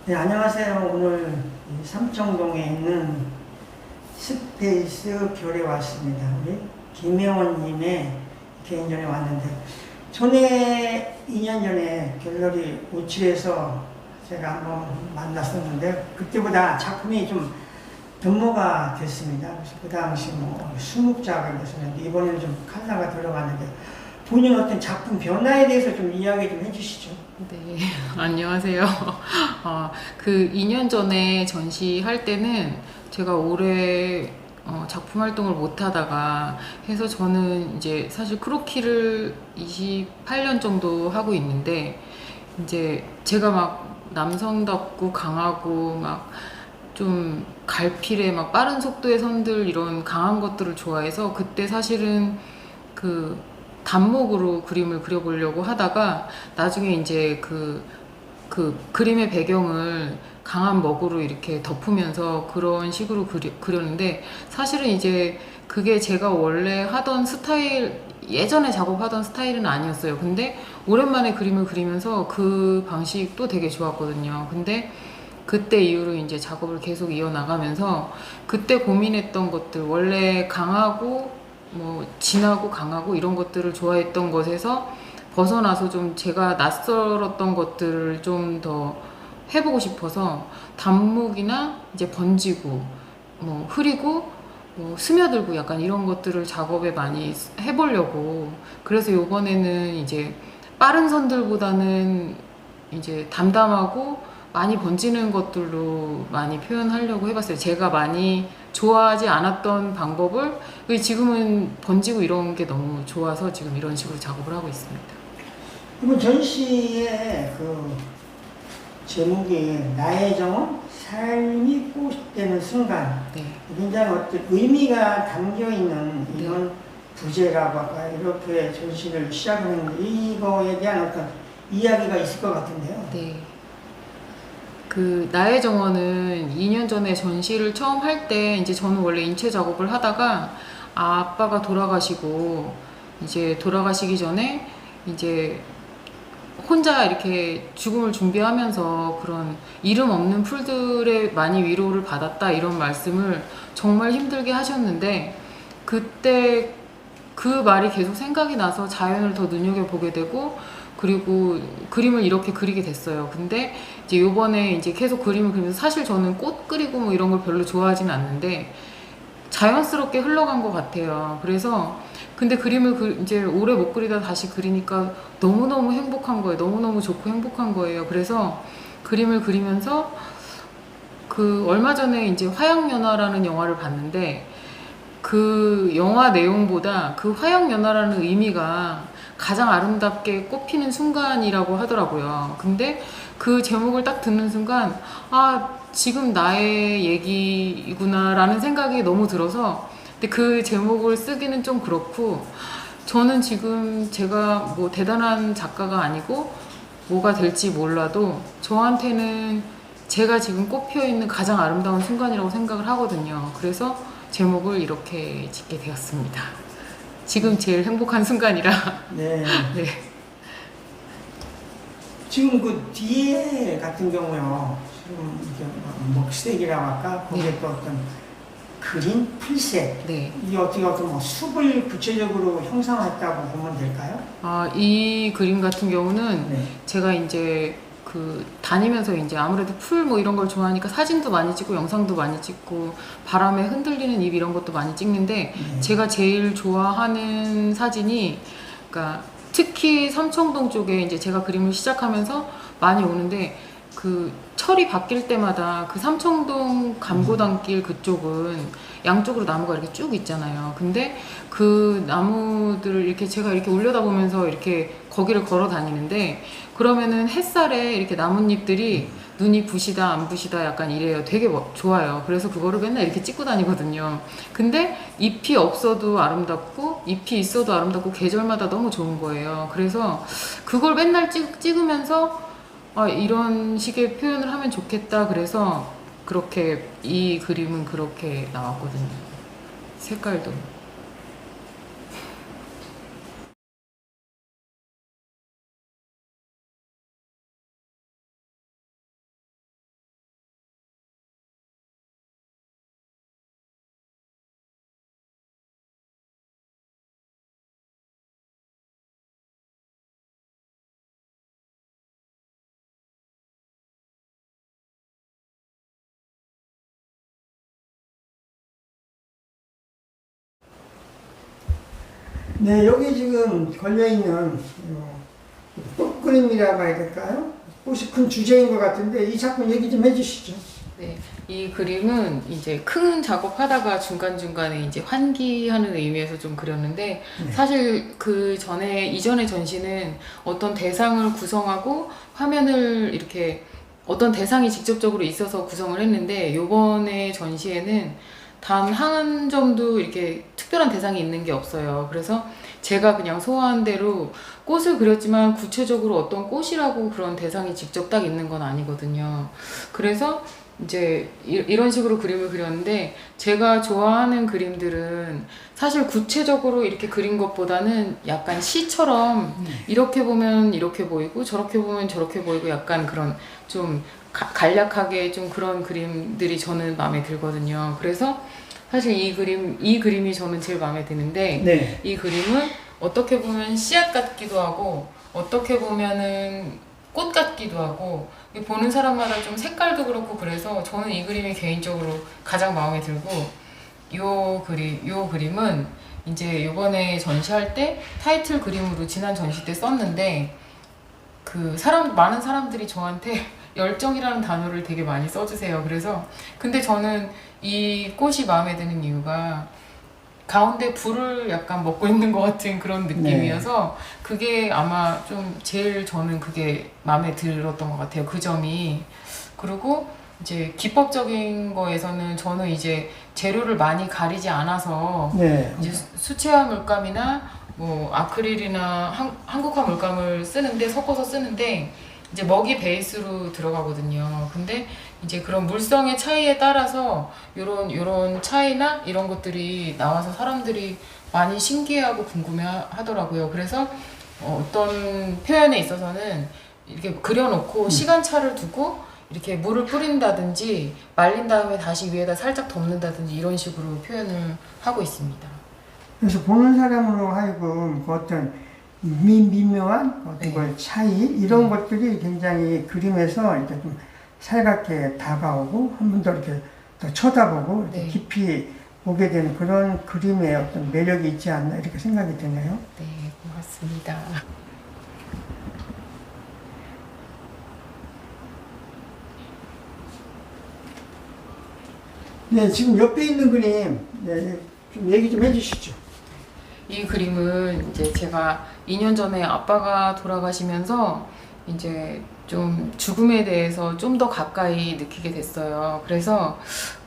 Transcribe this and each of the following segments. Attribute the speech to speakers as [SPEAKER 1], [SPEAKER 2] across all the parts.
[SPEAKER 1] 네, 안녕하세요. 오늘 이 삼청동에 있는 스페이스 별에 왔습니다. 우리 김혜원님의 개인전에 왔는데, 전에 2년 전에 갤러리 우측에서 제가 한번 만났었는데, 그때보다 작품이 좀 변모가 됐습니다. 그래서 그 당시 뭐 수묵작업이었는데, 이번에는 좀 컬러가 들어갔는데, 본인 어떤 작품 변화에 대해서 좀 이야기 좀 해주시죠.
[SPEAKER 2] 네, 안녕하세요. 그 2년 전에 전시할 때는 제가 올해 작품 활동을 못 하다가 해서 저는 이제 사실 크로키를 28년 정도 하고 있는데, 이제 제가 막 남성답고 강하고 막 좀 갈필에 막 빠른 속도의 선들 이런 강한 것들을 좋아해서 그때 사실은 그 단목으로 그림을 그려보려고 하다가 나중에 이제 그 그림의 배경을 강한 먹으로 이렇게 덮으면서 그런 식으로 그렸는데, 사실은 이제 그게 제가 원래 하던 스타일, 예전에 작업하던 스타일은 아니었어요. 근데 오랜만에 그림을 그리면서 그 방식도 되게 좋았거든요. 근데 그때 이후로 이제 작업을 계속 이어나가면서 그때 고민했던 것들, 원래 강하고 뭐 진하고 강하고 이런 것들을 좋아했던 것에서 벗어나서 좀 제가 낯설었던 것들을 좀 더 해보고 싶어서 단목이나 이제 번지고 뭐 흐리고 뭐 스며들고 약간 이런 것들을 작업에 많이 해보려고, 그래서 요번에는 이제 빠른 선들보다는 이제 담담하고 많이 번지는 것들로 많이 표현하려고 해봤어요. 제가 많이 좋아하지 않았던 방법을 지금은 번지고 이런 게 너무 좋아서 지금 이런 식으로 작업을 하고 있습니다.
[SPEAKER 1] 이번 전시의 그 제목이 나의 정원, 삶이 꽃되는 순간.
[SPEAKER 2] 네.
[SPEAKER 1] 굉장히 어떤 의미가 담겨 있는
[SPEAKER 2] 네.
[SPEAKER 1] 이런 부제라고 할까, 이렇게 전시를 시작을 했는데, 이거에 대한 어떤 이야기가 있을 것 같은데요.
[SPEAKER 2] 네. 그 나의 정원은 2년 전에 전시를 처음 할 때 이제 저는 원래 인체 작업을 하다가 아빠가 돌아가시고 이제 돌아가시기 전에 이제 혼자 이렇게 죽음을 준비하면서 그런 이름 없는 풀들에 많이 위로를 받았다 이런 말씀을 정말 힘들게 하셨는데, 그때 그 말이 계속 생각이 나서 자연을 더 눈여겨보게 되고 그리고 그림을 이렇게 그리게 됐어요. 근데 이제 요번에 이제 계속 그림을 그리면서 사실 저는 꽃 그리고 뭐 이런 걸 별로 좋아하진 않는데 자연스럽게 흘러간 것 같아요. 그래서 근데 그림을 이제 오래 못 그리다 다시 그리니까 너무너무 행복한 거예요. 너무너무 좋고 행복한 거예요. 그래서 그림을 그리면서 그 얼마 전에 이제 화양연화라는 영화를 봤는데, 그 영화 내용보다 그 화양연화라는 의미가 가장 아름답게 꽃피는 순간이라고 하더라고요. 근데 그 제목을 딱 듣는 순간, 아, 지금 나의 얘기구나라는 생각이 너무 들어서, 근데 그 제목을 쓰기는 좀 그렇고, 저는 지금 제가 뭐 대단한 작가가 아니고 뭐가 될지 몰라도 저한테는 제가 지금 꽃피어 있는 가장 아름다운 순간이라고 생각을 하거든요. 그래서 제목을 이렇게 짓게 되었습니다. 지금 제일 행복한 순간이라.
[SPEAKER 1] 네.
[SPEAKER 2] 네.
[SPEAKER 1] 지금 그 뒤에 같은 경우요, 지금 이게 먹색이라고 할까? 거기에
[SPEAKER 2] 네.
[SPEAKER 1] 또 어떤 그린, 풀색.
[SPEAKER 2] 네.
[SPEAKER 1] 이게 어떻게 뭐 숲을 구체적으로 형상화했다고 보면 될까요?
[SPEAKER 2] 이 그림 같은 경우는
[SPEAKER 1] 네.
[SPEAKER 2] 제가 이제 그 다니면서 이제 아무래도 풀 뭐 이런 걸 좋아하니까 사진도 많이 찍고 영상도 많이 찍고 바람에 흔들리는 잎 이런 것도 많이 찍는데,
[SPEAKER 1] 네.
[SPEAKER 2] 제가 제일 좋아하는 사진이, 그러니까 특히 삼청동 쪽에 이제 제가 그림을 시작하면서 많이 오는데, 그 철이 바뀔 때마다 그 삼청동 감고단길 그쪽은 양쪽으로 나무가 이렇게 쭉 있잖아요. 근데 그 나무들을 이렇게 제가 이렇게 올려다보면서 이렇게 거기를 걸어 다니는데, 그러면은 햇살에 이렇게 나뭇잎들이 눈이 부시다 안 부시다 약간 이래요. 되게 좋아요. 그래서 그거를 맨날 이렇게 찍고 다니거든요. 근데 잎이 없어도 아름답고 잎이 있어도 아름답고 계절마다 너무 좋은 거예요. 그래서 그걸 맨날 찍으면서 이런 식의 표현을 하면 좋겠다. 그래서 그렇게 이 그림은 그렇게 나왔거든요. 색깔도.
[SPEAKER 1] 네, 여기 지금 걸려있는 꽃그림이라고 해야 될까요? 꽃이 큰 주제인 것 같은데 이 작품 얘기 좀 해주시죠.
[SPEAKER 2] 네, 이 그림은 이제 큰 작업하다가 중간중간에 이제 환기하는 의미에서 좀 그렸는데,
[SPEAKER 1] 네.
[SPEAKER 2] 사실 그 전에, 이전의 전시는 어떤 대상을 구성하고 화면을 이렇게 어떤 대상이 직접적으로 있어서 구성을 했는데, 요번에 전시에는 단 한 점도 이렇게 특별한 대상이 있는 게 없어요. 그래서 제가 그냥 소화한 대로 꽃을 그렸지만 구체적으로 어떤 꽃이라고 그런 대상이 직접 딱 있는 건 아니거든요. 그래서 이제 이런 식으로 그림을 그렸는데, 제가 좋아하는 그림들은 사실 구체적으로 이렇게 그린 것보다는 약간 시처럼 이렇게 보면 이렇게 보이고 저렇게 보면 저렇게 보이고 약간 그런 좀 간략하게 좀 그런 그림들이 저는 마음에 들거든요. 그래서 사실 이 그림이 저는 제일 마음에 드는데,
[SPEAKER 1] 네.
[SPEAKER 2] 이 그림은 어떻게 보면 씨앗 같기도 하고 어떻게 보면은 꽃 같기도 하고, 보는 사람마다 좀 색깔도 그렇고, 그래서 저는 이 그림이 개인적으로 가장 마음에 들고, 요 그림은 이제 요번에 전시할 때 타이틀 그림으로 지난 전시 때 썼는데, 많은 사람들이 저한테 열정이라는 단어를 되게 많이 써주세요. 그래서 근데 저는 이 꽃이 마음에 드는 이유가 가운데 불을 약간 먹고 있는 것 같은 그런 느낌이어서 그게 아마 좀 제일 저는 그게 마음에 들었던 것 같아요. 그 점이. 그리고 이제 기법적인 거에서는 저는 이제 재료를 많이 가리지 않아서
[SPEAKER 1] 네.
[SPEAKER 2] 이제 수채화 물감이나 뭐 아크릴이나 한국화 물감을 섞어서 쓰는데, 이제 먹이 베이스로 들어가거든요. 근데 이제 그런 물성의 차이에 따라서 요런 차이나 이런 것들이 나와서 사람들이 많이 신기해하고 궁금해 하더라고요. 그래서 어떤 표현에 있어서는 이렇게 그려놓고 시간차를 두고 이렇게 물을 뿌린다든지 말린 다음에 다시 위에다 살짝 덮는다든지 이런 식으로 표현을 하고 있습니다.
[SPEAKER 1] 그래서 보는 사람으로 하여금 그 어떤 미묘한 어떤
[SPEAKER 2] 네.
[SPEAKER 1] 걸 차이 이런 것들이 굉장히 그림에서 이렇게 좀 살갑게 다가오고 한 번 더 이렇게 더 쳐다보고 이렇게
[SPEAKER 2] 네.
[SPEAKER 1] 깊이 보게 되는 그런 그림의 어떤 매력이 있지 않나 이렇게 생각이 드네요.
[SPEAKER 2] 네, 고맙습니다.
[SPEAKER 1] 네, 지금 옆에 있는 그림 좀 얘기 좀 해주시죠.
[SPEAKER 2] 이 그림은 이제 제가 2년 전에 아빠가 돌아가시면서 이제 좀 죽음에 대해서 좀 더 가까이 느끼게 됐어요. 그래서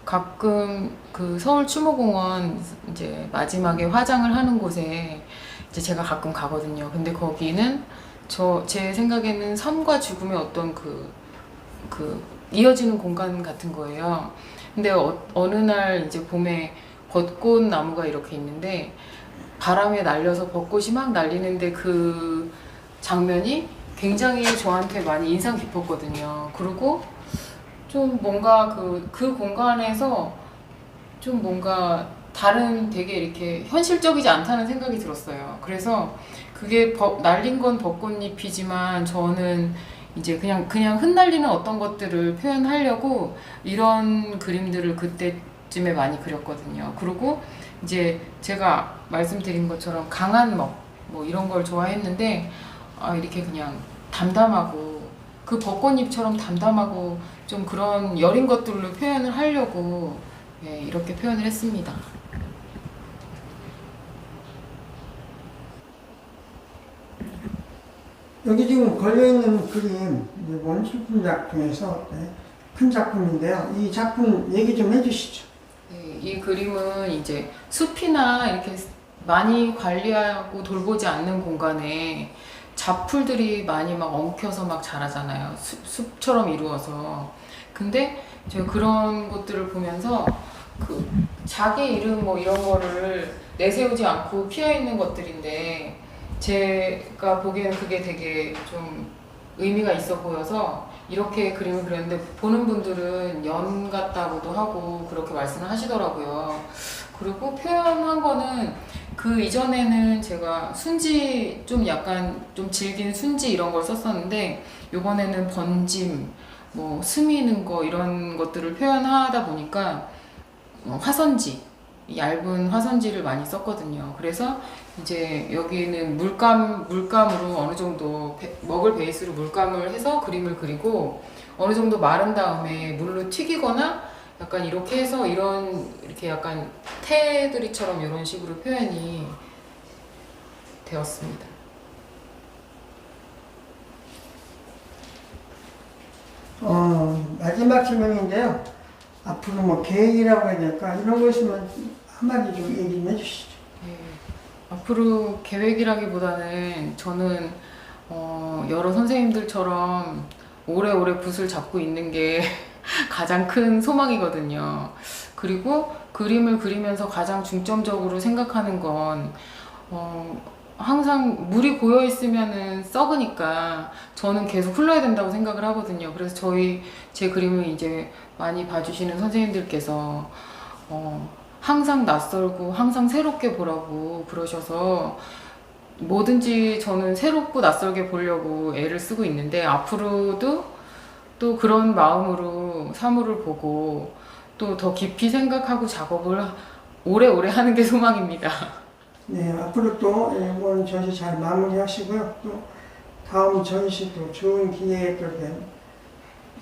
[SPEAKER 2] 가끔 그 서울 추모공원 이제 마지막에 화장을 하는 곳에 이제 제가 가끔 가거든요. 근데 거기는 제 생각에는 삶과 죽음의 어떤 이어지는 공간 같은 거예요. 근데 어느 날 이제 봄에 벚꽃 나무가 이렇게 있는데, 바람에 날려서 벚꽃이 막 날리는데 그 장면이 굉장히 저한테 많이 인상 깊었거든요. 그리고 좀 뭔가 그 공간에서 좀 뭔가 다른 되게 이렇게 현실적이지 않다는 생각이 들었어요. 그래서 그게 날린 건 벚꽃잎이지만 저는 이제 그냥 흩날리는 어떤 것들을 표현하려고 이런 그림들을 그때쯤에 많이 그렸거든요. 그리고 이제 제가 말씀드린 것처럼 강한 뭐 이런 걸 좋아했는데, 이렇게 그냥 담담하고 그 벚꽃잎처럼 담담하고 좀 그런 여린 것들로 표현을 하려고 이렇게 표현을 했습니다.
[SPEAKER 1] 여기 지금 걸려있는 그림 원술품 작품에서 큰 작품인데요. 이 작품 얘기 좀 해주시죠.
[SPEAKER 2] 네, 이 그림은 이제 숲이나 이렇게 많이 관리하고 돌보지 않는 공간에 잡풀들이 많이 막 엉켜서 막 자라잖아요. 숲처럼 이루어서. 근데 제가 그런 것들을 보면서 자기 이름 뭐 이런 거를 내세우지 않고 피어 있는 것들인데, 제가 보기에는 그게 되게 좀 의미가 있어 보여서 이렇게 그림을 그렸는데, 보는 분들은 연 같다고도 하고 그렇게 말씀을 하시더라고요. 그리고 표현한 거는 그 이전에는 제가 순지 좀 약간 좀 질긴 순지 이런 걸 썼었는데, 요번에는 번짐, 뭐 스미는 거 이런 것들을 표현하다 보니까 화선지 얇은 화선지를 많이 썼거든요. 그래서 이제 여기는 물감으로 어느 정도 먹을 베이스로 물감을 해서 그림을 그리고 어느 정도 마른 다음에 물로 튀기거나 약간 이렇게 해서 이렇게 약간 테두리처럼 이런 식으로 표현이 되었습니다.
[SPEAKER 1] 마지막 질문인데요. 앞으로 뭐 계획이라고 해야 될까? 이런 거 있으면 한마디 좀 얘기 좀 해주시죠.
[SPEAKER 2] 네. 앞으로 계획이라기보다는 저는 여러 선생님들처럼 오래오래 붓을 잡고 있는 게 가장 큰 소망이거든요. 그리고 그림을 그리면서 가장 중점적으로 생각하는 건 항상 물이 고여 있으면은 썩으니까 저는 계속 흘러야 된다고 생각을 하거든요. 그래서 제 그림을 이제 많이 봐주시는 선생님들께서 항상 낯설고 항상 새롭게 보라고 그러셔서 뭐든지 저는 새롭고 낯설게 보려고 애를 쓰고 있는데 앞으로도 또 그런 마음으로 사물을 보고 또 더 깊이 생각하고 작업을 오래오래 하는 게 소망입니다.
[SPEAKER 1] 네, 앞으로 또 이번 전시 잘 마무리하시고요. 또 다음 전시 또 좋은 기회에 또 이렇게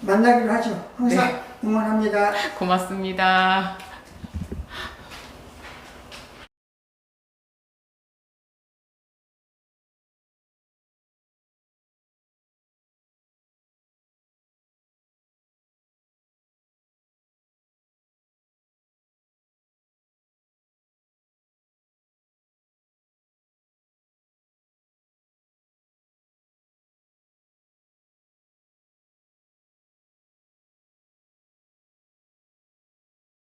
[SPEAKER 1] 만나기로 하죠. 항상
[SPEAKER 2] 네.
[SPEAKER 1] 응원합니다.
[SPEAKER 2] 고맙습니다.